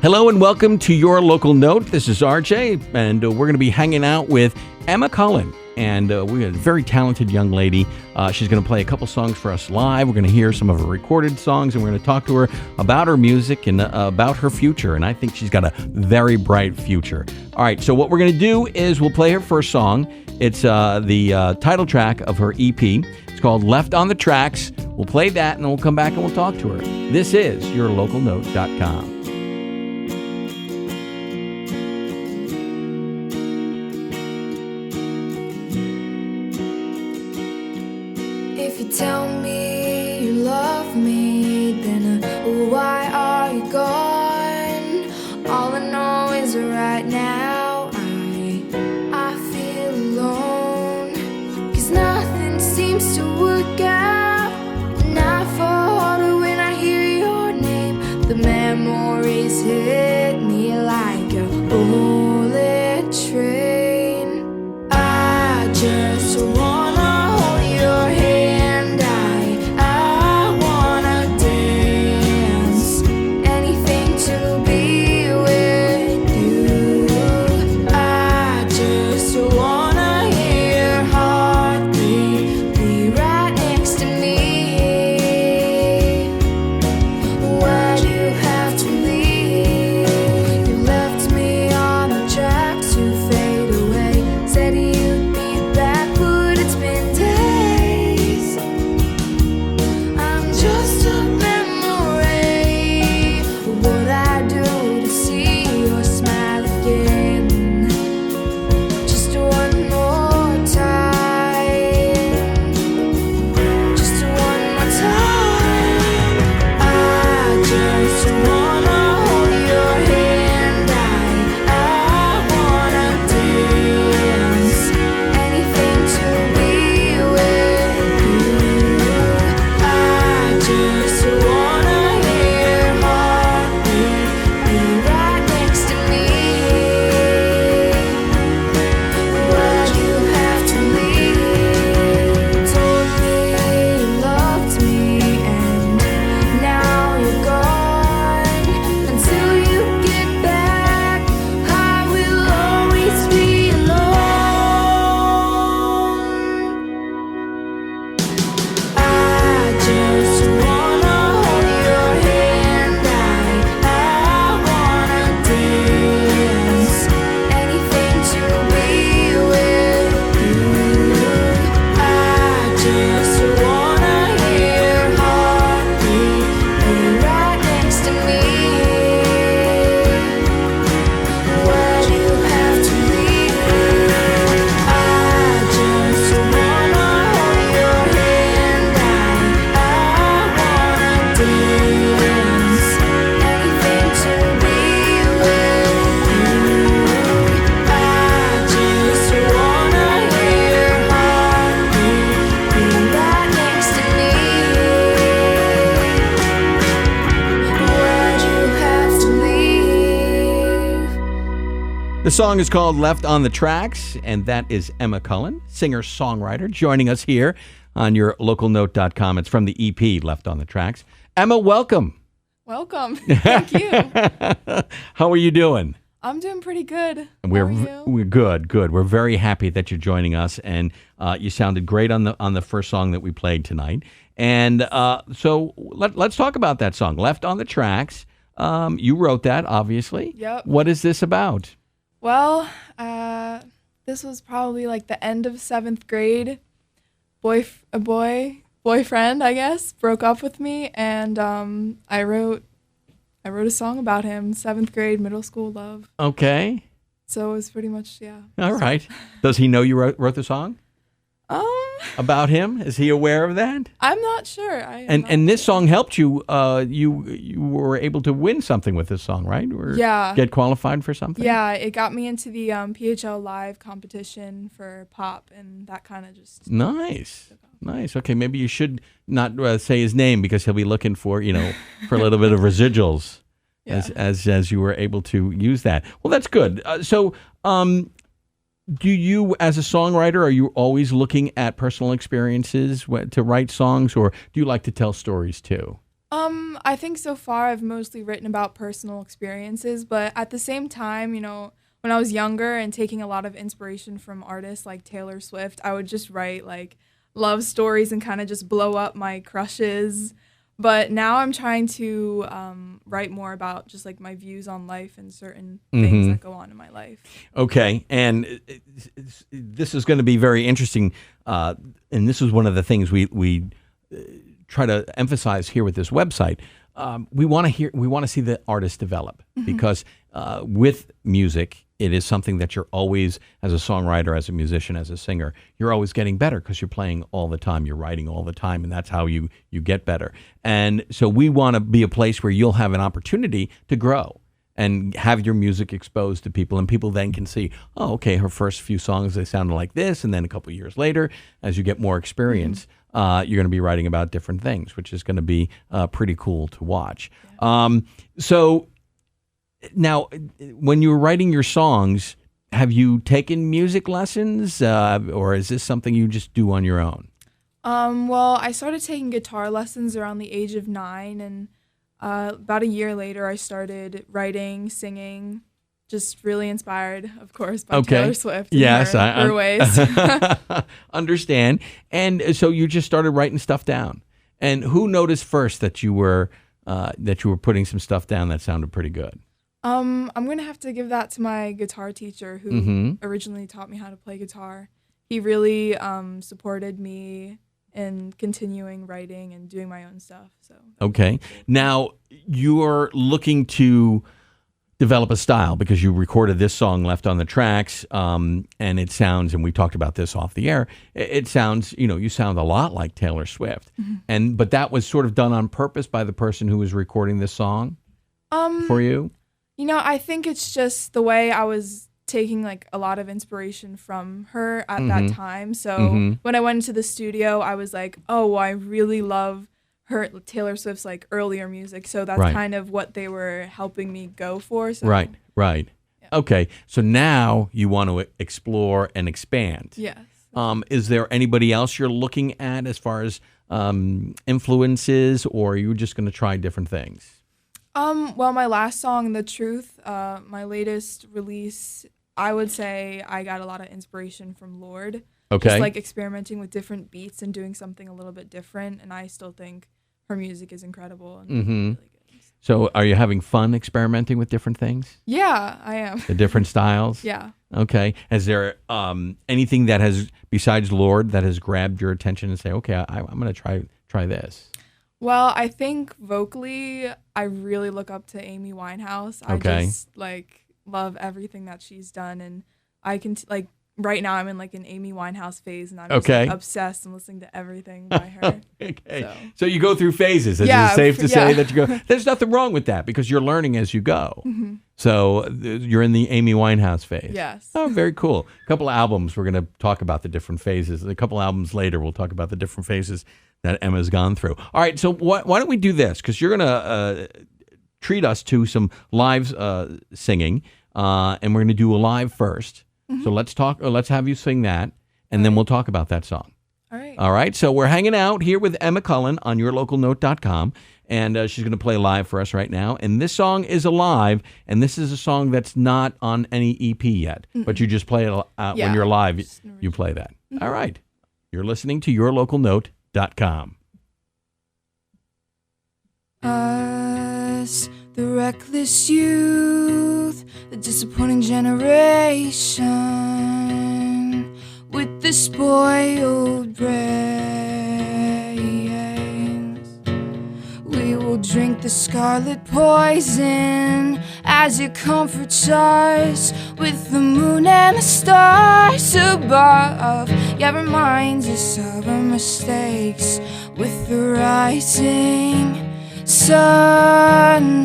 Hello and welcome to Your Local Note. This is RJ, and we're going to be hanging out with Emma Cullen. And we have a very talented young lady. She's going to play a couple songs for us live. We're going to hear some of her recorded songs, and we're going to talk to her about her music and about her future. And I think she's got a very bright future. All right, so what we're going to do is we'll play her first song. It's the title track of her EP. It's called Left on the Tracks. We'll play that, and then we'll come back and we'll talk to her. This is YourLocalNote.com. If you tell me you love me, then why are you gone? All I know is right now I feel alone, 'cause nothing seems to work out, and I fall harder when I hear your name. The memories hit me like a bullet train. I just wanna hold your hand. The song is called Left on the Tracks, and that is Emma Cullen, singer-songwriter, joining us here on YourLocalNote.com. It's from the EP, Left on the Tracks. Emma, welcome. Welcome. Thank you. How are you doing? I'm doing pretty good. We're How are you? We're good. We're very happy that you're joining us, and you sounded great on the first song that we played tonight. And so let's talk about that song, Left on the Tracks. You wrote that, obviously. Yep. What is this about? Well, this was probably like the end of 7th grade. Boyfriend, I guess, broke up with me, and I wrote a song about him. 7th grade, middle school love. Okay. So it was pretty much, yeah. All right. Does he know you wrote the song? About him? Is he aware of that? I'm not sure. And this song helped you. You were able to win something with this song, right? Or Yeah. get qualified for something? Yeah, it got me into the PHL Live competition for pop, and that kind of just... Nice. Okay, maybe you should not say his name, because he'll be looking for, for a little bit of residuals. Yeah. As you were able to use that. Well, that's good. So do you, as a songwriter, are you always looking at personal experiences to write songs, or do you like to tell stories too? I think so far I've mostly written about personal experiences, but at the same time, when I was younger and taking a lot of inspiration from artists like Taylor Swift, I would just write like love stories and kind of just blow up my crushes. But now I'm trying to write more about just like my views on life and certain things that go on in my life. Okay, and this is going to be very interesting, and this is one of the things we try to emphasize here with this website. We want to see the artist develop because with music, it is something that you're always, as a songwriter, as a musician, as a singer, you're always getting better because you're playing all the time, you're writing all the time, and that's how you get better. And so we want to be a place where you'll have an opportunity to grow and have your music exposed to people, and people then can see, oh, okay, her first few songs, they sounded like this, and then a couple of years later, as you get more experience, you're going to be writing about different things, which is going to be pretty cool to watch. Yeah. So now, when you were writing your songs, have you taken music lessons, or is this something you just do on your own? Well, I started taking guitar lessons around the age of 9, and about a year later, I started writing, singing, just really inspired, of course, by Taylor Swift. Yes, her ways. Understand. And so you just started writing stuff down. And who noticed first that you were putting some stuff down that sounded pretty good? I'm gonna have to give that to my guitar teacher who originally taught me how to play guitar. He really supported me in continuing writing and doing my own stuff. So okay, now you're looking to develop a style because you recorded this song, Left on the Tracks, and it sounds, and we talked about this off the air, it sounds, you sound a lot like Taylor Swift. But that was sort of done on purpose by the person who was recording this song for you? I think it's just the way I was taking like a lot of inspiration from her at that time. So when I went into the studio, I was like, oh, well, I really love Taylor Swift's like earlier music. So that's kind of what they were helping me go for. So. Right. Yeah. Okay. So now you want to explore and expand. Yes. Is there anybody else you're looking at as far as influences, or are you just going to try different things? Well, my last song, The Truth, my latest release, I would say I got a lot of inspiration from Lorde. Okay. Just like experimenting with different beats and doing something a little bit different. And I still think her music is incredible and really good. So are you having fun experimenting with different things? Yeah, I am. The different styles? Yeah. Okay. Is there anything that has, besides Lorde, that has grabbed your attention and say, okay, I'm going to try this? Well, I think vocally, I really look up to Amy Winehouse. Okay. I just love everything that she's done, and I can right now I'm in like an Amy Winehouse phase, and I'm just obsessed and listening to everything by her. Okay. So you go through phases. Is it safe to say that you go? There's nothing wrong with that because you're learning as you go. So you're in the Amy Winehouse phase. Yes. Oh, very cool. A couple of albums, we're going to talk about the different phases. A couple of albums later, we'll talk about the different phases that Emma's gone through. All right, so why don't we do this? Because you're going to treat us to some live singing, and we're going to do a live first. So let's have you sing that, and then we'll talk about that song. All right, so we're hanging out here with Emma Cullen on yourlocalnote.com, and she's going to play live for us right now. And this song is a live, and this is a song that's not on any EP yet, but you just play it when you're live. You play that. All right, you're listening to yourlocalnote.com. Us, the reckless youth, the disappointing generation, with the spoiled brains. We will drink the scarlet poison as it comforts us with the moon and the stars above. Yeah, reminds us of our mistakes with the rising sun.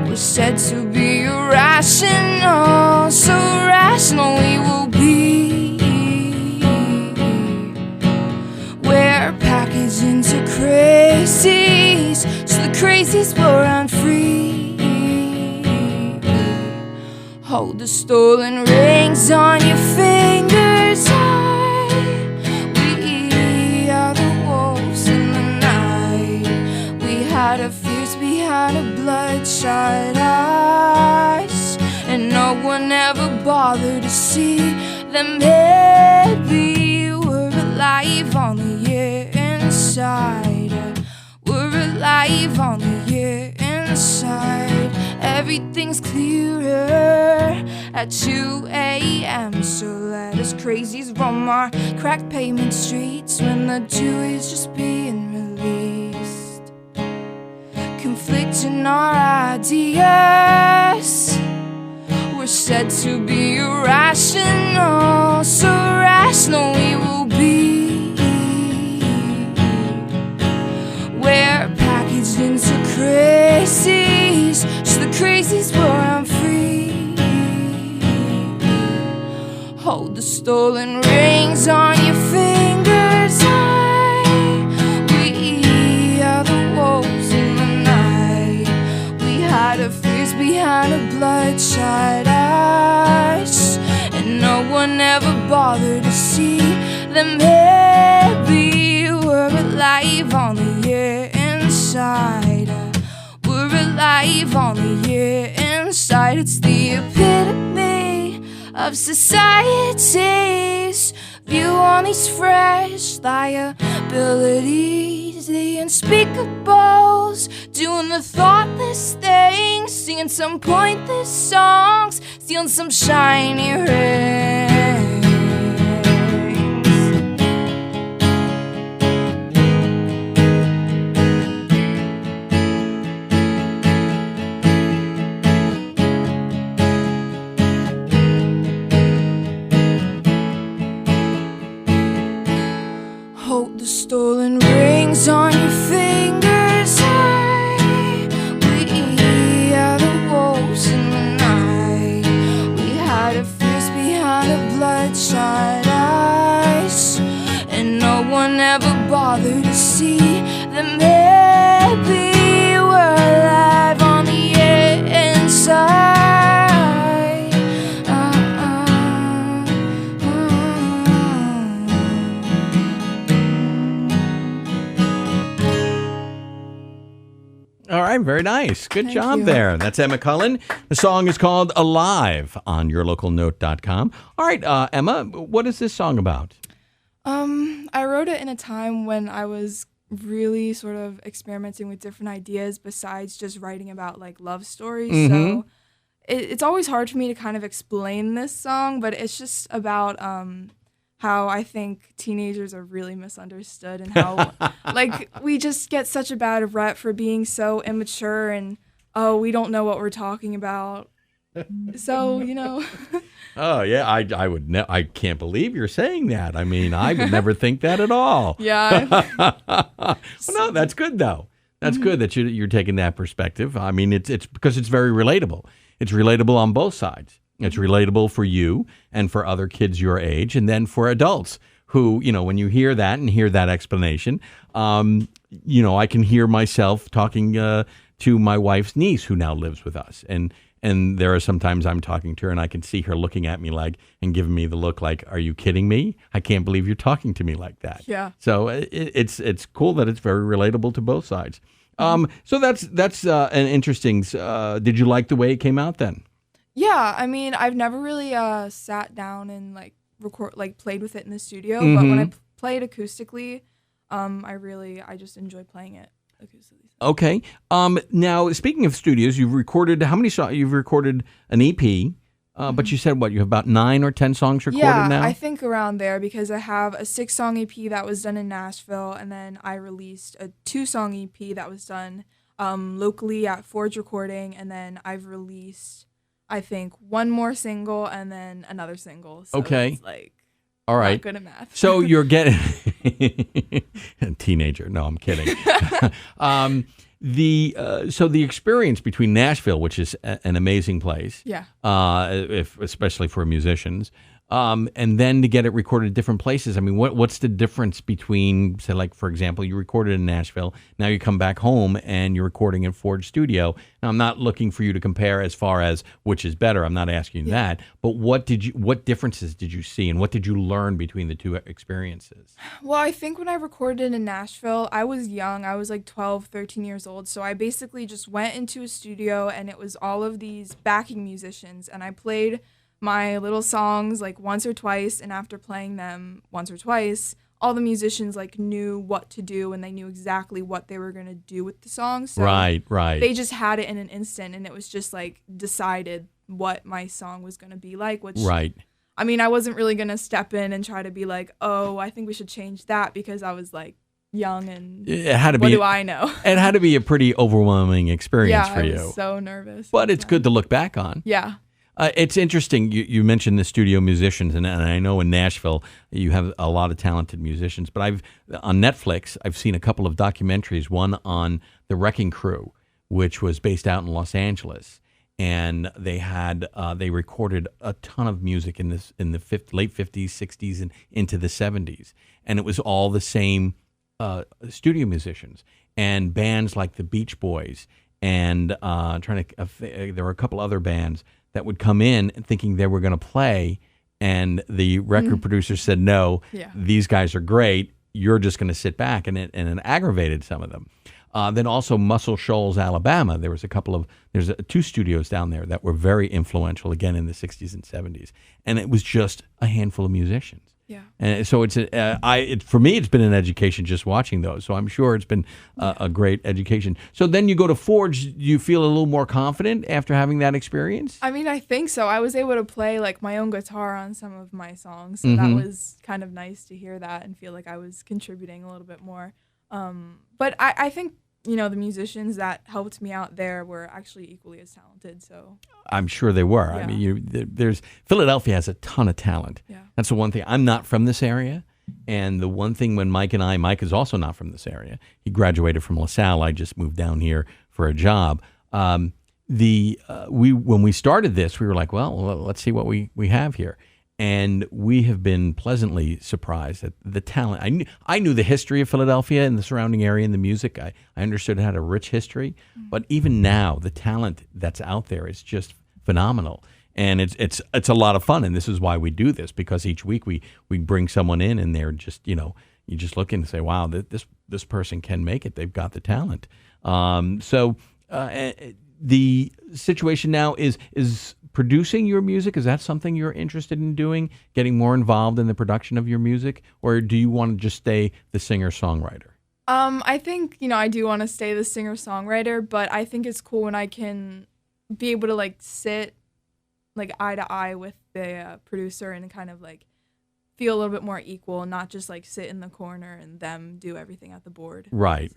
We're said to be irrational, so rational we will be. We're packaged into crazies, so the crazies will run free. Hold the stolen rings on your fingers high. We are the wolves in the night. bloodshot eyes, and no one ever bothered to see that maybe we're alive on the inside. We're alive on the inside. Everything's clearer at 2 a.m. So let us crazies roam our cracked pavement streets when the dew is just being released. Conflicting our ideas, we're said to be irrational, so rational we will be. We're packaged into crazies, just the crazies where I'm free. Hold the stolen rings on your fingers high. We are the wolves in the night. We hide our fears behind our bloodshot eyes, and no one ever bothered to see that maybe we're alive on the inside. We're alive on the inside. It's the epitome of society's view on these fresh liabilities. The unspeakables, doing the thoughtless things, singing some pointless songs, stealing some shiny rings. Hold the stolen rings on your fingers high. We are the wolves in the night. We hide our fears behind our bloodshot eyes, and no one ever bothered to see that maybe we're alive on the inside. All right, very nice. Good Thank job you. there. That's Emma Cullen. The song is called Alive on yourlocalnote.com. All right, Emma, what is this song about? I wrote it in a time when I was really sort of experimenting with different ideas besides just writing about like love stories. Mm-hmm. So it's always hard for me to kind of explain this song, but it's just about how I think teenagers are really misunderstood and how like we just get such a bad rep for being so immature and we don't know what we're talking about. So, you know. Oh, yeah, I can't believe you're saying that. I mean, I would never think that at all. Yeah. Well, no, that's good, though. That's good that you're taking that perspective. I mean, it's because it's very relatable. It's relatable on both sides. It's relatable for you and for other kids your age, and then for adults who, you know, when you hear that and hear that explanation, you know, I can hear myself talking to my wife's niece who now lives with us. And there are sometimes I'm talking to her and I can see her looking at me like and giving me the look like, are you kidding me? I can't believe you're talking to me like that. Yeah. So it's cool that it's very relatable to both sides. So that's an interesting. Did you like the way it came out then? Yeah, I mean, I've never really sat down and played with it in the studio, but when I play it acoustically, I just enjoy playing it acoustically. Okay. Now, speaking of studios, you've recorded how many songs? You've recorded an EP, but you said what? You have about 9 or 10 songs recorded now? Yeah, I think around there because I have a 6-song EP that was done in Nashville, and then I released a 2-song EP that was done locally at Forge Recording, and then I've released, I think, one more single and then another single. So Okay. It's like, all right. not good at math. So you're getting teenager. No, I'm kidding. So the experience between Nashville, which is an amazing place, Yeah. especially for musicians, and then to get it recorded at different places. I mean, what's the difference between, say, like, for example, you recorded in Nashville, now you come back home and you're recording in Forge Studio. Now, I'm not looking for you to compare as far as which is better. I'm not asking you that. But what differences did you see, and what did you learn between the two experiences? Well, I think when I recorded in Nashville, I was young. I was like 12, 13 years old. So I basically just went into a studio, and it was all of these backing musicians, and I played my little songs like once or twice, and after playing them once or twice, all the musicians like knew what to do, and they knew exactly what they were going to do with the song. So Right. they just had it in an instant, and it was just like decided what my song was going to be like, which Right. I mean, I wasn't really going to step in and try to be like, oh, I think we should change that, because I was like young and It had to what be, do I know? It had to be a pretty overwhelming experience Yeah, for I you. was so nervous. But it's good to look back on. Yeah. It's interesting. You mentioned the studio musicians, and I know in Nashville you have a lot of talented musicians. But on Netflix, I've seen a couple of documentaries. One on the Wrecking Crew, which was based out in Los Angeles, and they recorded a ton of music in the late 50s, 60s, and into the 70s, and it was all the same studio musicians and bands like the Beach Boys, and there were a couple other bands that would come in thinking they were going to play, and the record producer said, no, these guys are great, you're just going to sit back, and it aggravated some of them. Then also Muscle Shoals, Alabama, there's two studios down there that were very influential, again, in the 60s and 70s, and it was just a handful of musicians. Yeah. And so for me, it's been an education just watching those. So I'm sure it's been a great education. So then you go to Forge. Do you feel a little more confident after having that experience? I mean, I think so. I was able to play like my own guitar on some of my songs, so that was kind of nice to hear that and feel like I was contributing a little bit more. But I think, the musicians that helped me out there were actually equally as talented. So I'm sure they were. Yeah. I mean, Philadelphia has a ton of talent. Yeah. That's the one thing. I'm not from this area, and the one thing when Mike is also not from this area. He graduated from LaSalle. I just moved down here for a job. When we started this, we were like, well, let's see what we have here. And we have been pleasantly surprised at the talent. I knew the history of Philadelphia and the surrounding area and the music. I understood it had a rich history. But even now, the talent that's out there is just phenomenal. And it's a lot of fun. And this is why we do this, because each week we bring someone in, and they're just, you just look and say, wow, this person can make it. They've got the talent. The situation now is producing your music. Is that something you're interested in doing, getting more involved in the production of your music? Or do you want to just stay the singer-songwriter? I think, I do want to stay the singer-songwriter, but I think it's cool when I can be able to like sit like eye to eye with the producer and kind of like feel a little bit more equal, not just like sit in the corner and them do everything at the board. Right.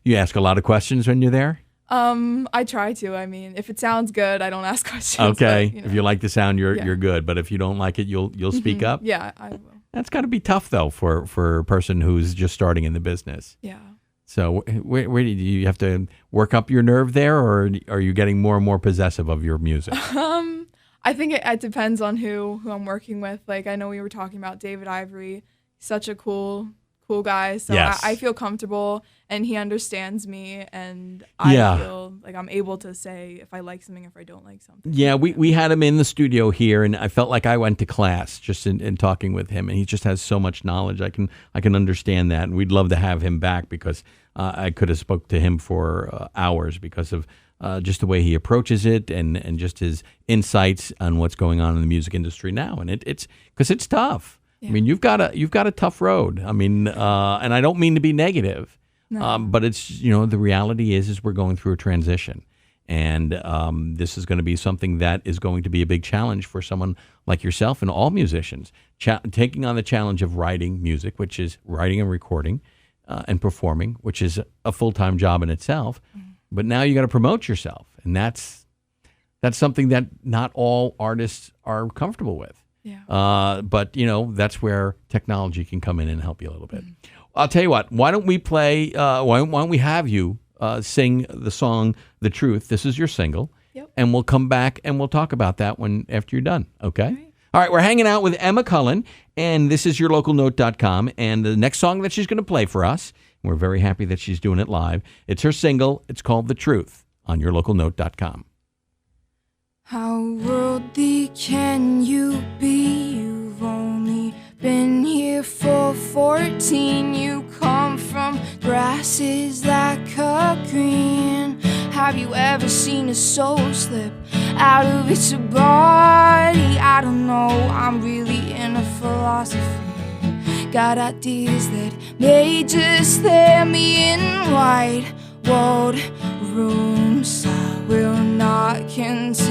You ask a lot of questions when you're there? I try to. I mean, if it sounds good, I don't ask questions. Okay. But, If you like the sound, you're good. But if you don't like it, you'll speak up? Yeah, I will. That's got to be tough, though, for a person who's just starting in the business. Yeah. So where do you have to work up your nerve there, or are you getting more and more possessive of your music? I think it depends on who I'm working with. Like, I know we were talking about David Ivory, such a cool guy. So Yes. I feel comfortable, and he understands me, and I feel like I'm able to say if I like something, if I don't like something. Yeah, we had him in the studio here, and I felt like I went to class just in talking with him, and he just has so much knowledge. I can understand that, and we'd love to have him back, because I could have spoke to him for hours because of just the way he approaches it, and just his insights on what's going on in the music industry now. And it's because it's tough. Yeah. I mean, you've got a tough road. I mean, and I don't mean to be negative, but it's the reality is we're going through a transition, and this is going to be something that is going to be a big challenge for someone like yourself and all musicians, taking on the challenge of writing music, which is writing and recording, and performing, which is a full-time job in itself. But now you got to promote yourself, and that's something that not all artists are comfortable with. Yeah. But that's where technology can come in and help you a little bit. I'll tell you what. Why don't we play? Why don't we have you sing the song "The Truth"? This is your single, Yep. And we'll come back and we'll talk about that after you're done. Okay. Right. All right, we're hanging out with Emma Cullen, and this is yourlocalnote.com. And the next song that she's going to play for us, we're very happy that she's doing it live. It's her single. It's called The Truth on yourlocalnote.com. How worldly can you be? You've only been here for 14. You come from grasses that cut green. Have you ever seen a soul slip out of its body? I don't know, I'm really into philosophy. Got ideas that may just let me in white walled rooms. I will not continue.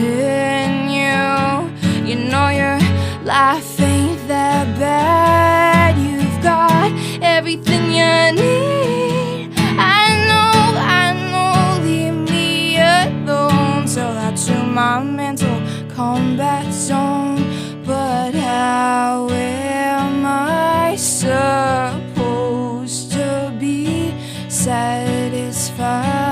You know your life ain't that bad. You've got everything you need. I know, leave me alone. Tell that to my mental combat zone. But how am I supposed to be satisfied?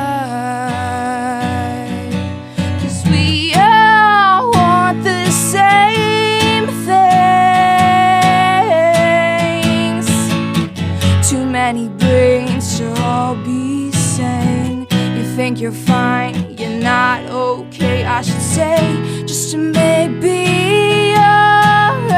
Many brains to all be sane. You think you're fine, you're not okay, I should say, just to maybe alright.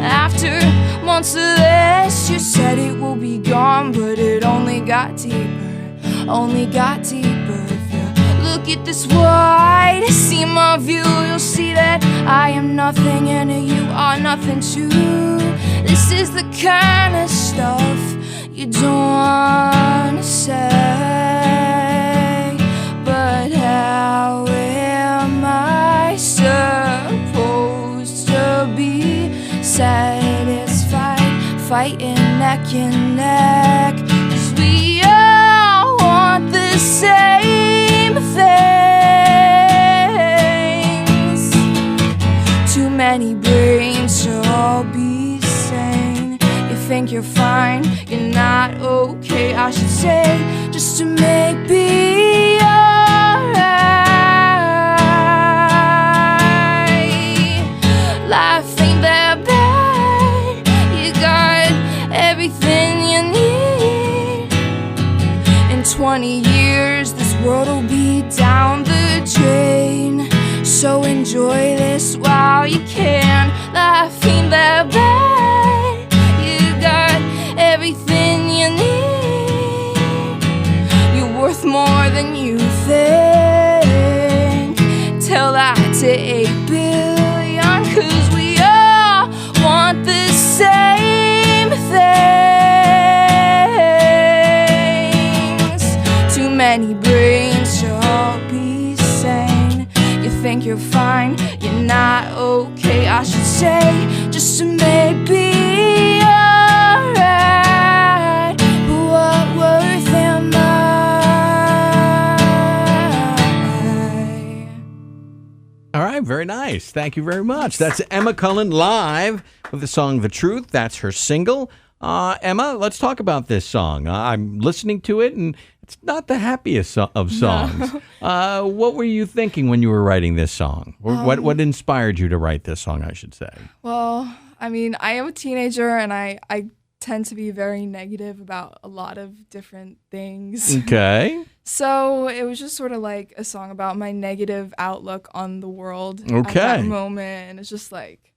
After months of this, you said it will be gone, but it only got deeper, only got deeper. If you look at this wide, see my view, you'll see that I am nothing and you are nothing too. This is the kind of stuff you don't wanna say. But how am I supposed to be satisfied? Fighting neck and neck, 'cause we all want the same things. Too many brains to all be. You think you're fine, you're not okay, I should say, just to maybe alright. Life ain't that bad, you got everything you need. In 20 years, this world will be down the drain. So enjoy this while you can. Life ain't that bad. Everything you need, you're worth more than you think. Tell that to 8 billion, 'cause we all want the same things. Too many brains to all be sane. You think you're fine, you're not okay, I should say, just to maybe. All right, very nice. Thank you very much. That's Emma Cullen live with the song The Truth. That's her single. Emma, let's talk about this song. I'm listening to it, and it's not the happiest of songs. No. What were you thinking when you were writing this song? What inspired you to write this song, I should say? Well, I mean, I am a teenager, and I tend to be very negative about a lot of different things. Okay. So it was just sort of like a song about my negative outlook on the world at Okay. that moment. And it's just like,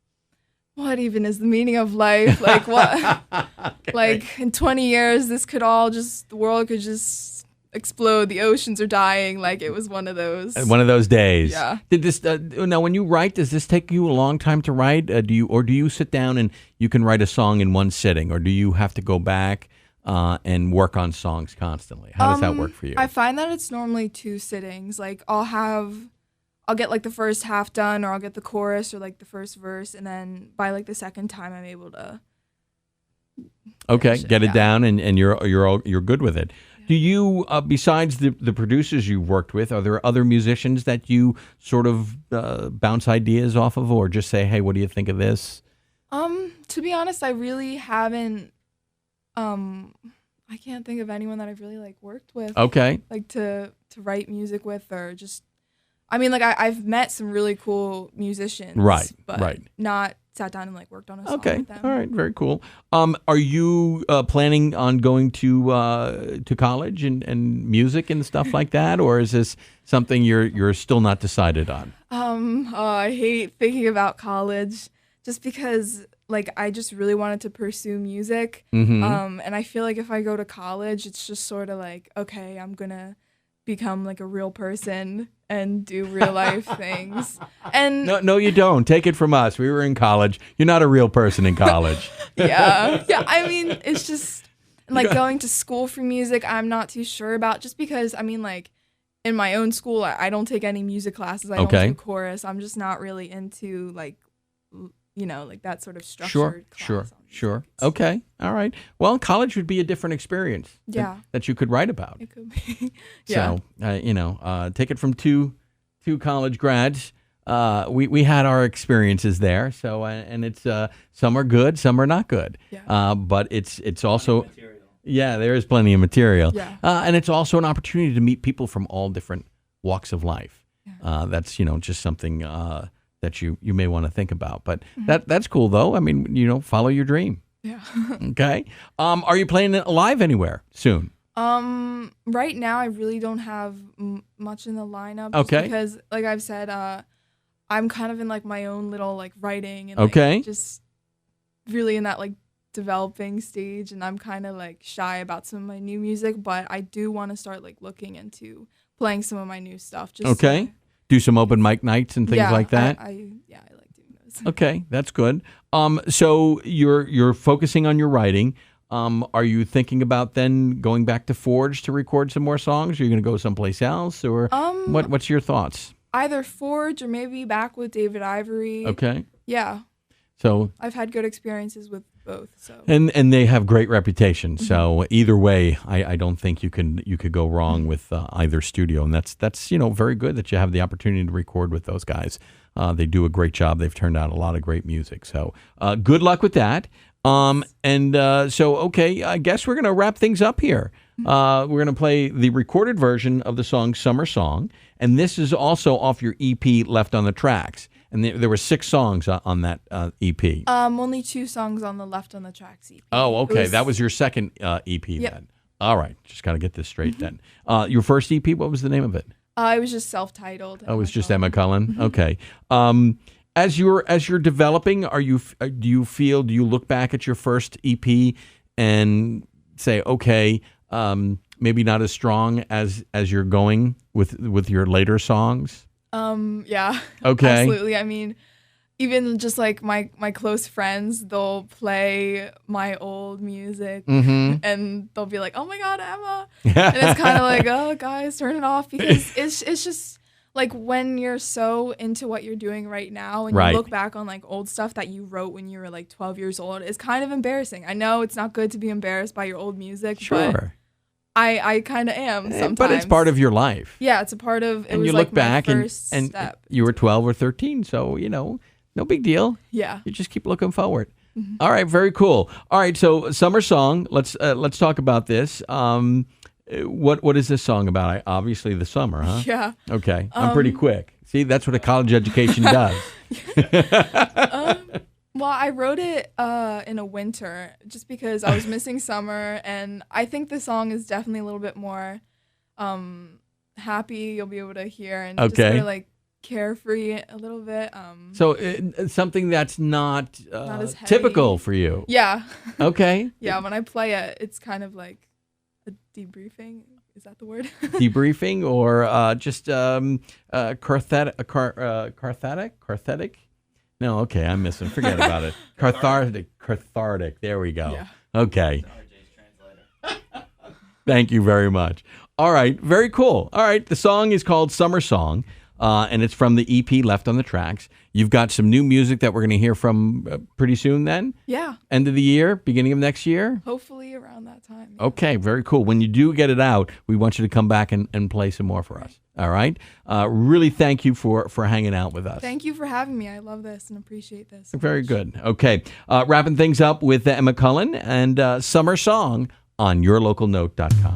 what even is the meaning of life? Like what? Okay. Like in 20 years, this could all just, the world could just explode. The oceans are dying. Like it was one of those. One of those days. Yeah. Did this now? When you write, does this take you a long time to write? Do you sit down and you can write a song in one sitting, or do you have to go back and work on songs constantly? How does that work for you? I find that it's normally 2 sittings. Like I'll get like the first half done, or I'll get the chorus or like the first verse, and then by like the second time, I'm able to. Okay, get it down, and you're good with it. Do you, besides the producers you've worked with, are there other musicians that you sort of bounce ideas off of, or just say, hey, what do you think of this? To be honest, I really haven't. I can't think of anyone that I've really like worked with. Okay. Like to write music with, or just I mean, like I've met some really cool musicians, Right, but right. not sat down and like worked on a song Okay. with them. All right. Very cool. Are you planning on going to college and music and stuff like that, or is this something you're still not decided on? I hate thinking about college just because like I just really wanted to pursue music. And I feel like if I go to college, it's just sort of like, okay, I'm gonna become like a real person and do real life things. And No, you don't. Take it from us. We were in college. You're not a real person in college. yeah. I mean, it's just like going to school for music. I'm not too sure about just because I mean, like in my own school, I don't take any music classes. I don't do chorus. I'm just not really into like, like that sort of structured class. Sure. Okay. All right. Well, college would be a different experience. That you could write about. It could be. Yeah. So, take it from two college grads. We had our experiences there. So, and it's some are good, some are not good. Yeah. But it's also there is plenty of material. Yeah. And it's also an opportunity to meet people from all different walks of life. Yeah. That's just something that you may want to think about. But that's cool though. I mean, follow your dream. Yeah. Okay. Are you playing it live anywhere soon? Right now I really don't have much in the lineup. Okay. Because like I've said, I'm kind of in like my own little like writing and Okay. just really in that like developing stage, and I'm kind of like shy about some of my new music, but I do want to start like looking into playing some of my new stuff. Just Okay. Do some open mic nights and things like that. I like doing those. Okay, that's good. So you're focusing on your writing. Are you thinking about then going back to Forge to record some more songs? Are you going to go someplace else, or what's your thoughts? Either Forge or maybe back with David Ivory. Okay. Yeah. So I've had good experiences with both. So and they have great reputation. So either way, I don't think you could go wrong with either studio, and that's very good that you have the opportunity to record with those guys. They do a great job. They've turned out a lot of great music. So good luck with that. Okay, I guess we're gonna wrap things up here. We're gonna play the recorded version of the song "Summer Song," and this is also off your EP, Left on the Tracks. And there were 6 songs on that EP. Only 2 songs on the Left on the Tracks EP. Oh, okay. That was your second EP then. All right. Just got to get this straight then. Your first EP, what was the name of it? It was just self-titled. Oh, it was just Emma Cullen. Okay. As you're developing, do you look back at your first EP and say, okay, maybe not as strong as you're going with your later songs? Yeah. Okay. Absolutely. I mean, even just like my close friends, they'll play my old music and they'll be like, "Oh my God, Emma!" And it's kind of like, "Oh, guys, turn it off," because it's just like when you're so into what you're doing right now and you look back on like old stuff that you wrote when you were like 12 years old, it's kind of embarrassing. I know it's not good to be embarrassed by your old music, but I kind of am sometimes. But it's part of your life. Yeah, it's a part of. And you look back and step. You were 12 or 13, so no big deal. Yeah. You just keep looking forward. All right, very cool. All right, so Summer Song. Let's talk about this. What is this song about? Obviously the summer, huh? Yeah. Okay, I'm pretty quick. See, that's what a college education does. Well, I wrote it in a winter just because I was missing summer, and I think the song is definitely a little bit more happy. You'll be able to hear and just sort of like carefree a little bit. So something that's not as heavy. typical for you. Yeah. Okay. Yeah, when I play it, it's kind of like a debriefing. Is that the word? Debriefing or just cathartic? No, okay, I'm missing. Forget about it. Cathartic. There we go. Yeah. Okay. Thank you very much. All right, very cool. All right, the song is called Summer Song, and it's from the EP Left on the Tracks. You've got some new music that we're going to hear from pretty soon then? Yeah. End of the year, beginning of next year? Hopefully around that time. Yeah. Okay, very cool. When you do get it out, we want you to come back and play some more for us. All right? Really thank you for hanging out with us. Thank you for having me. I love this and appreciate this. So Very much. good. Okay. Wrapping things up with Emma Cullen and Summer Song on yourlocalnote.com.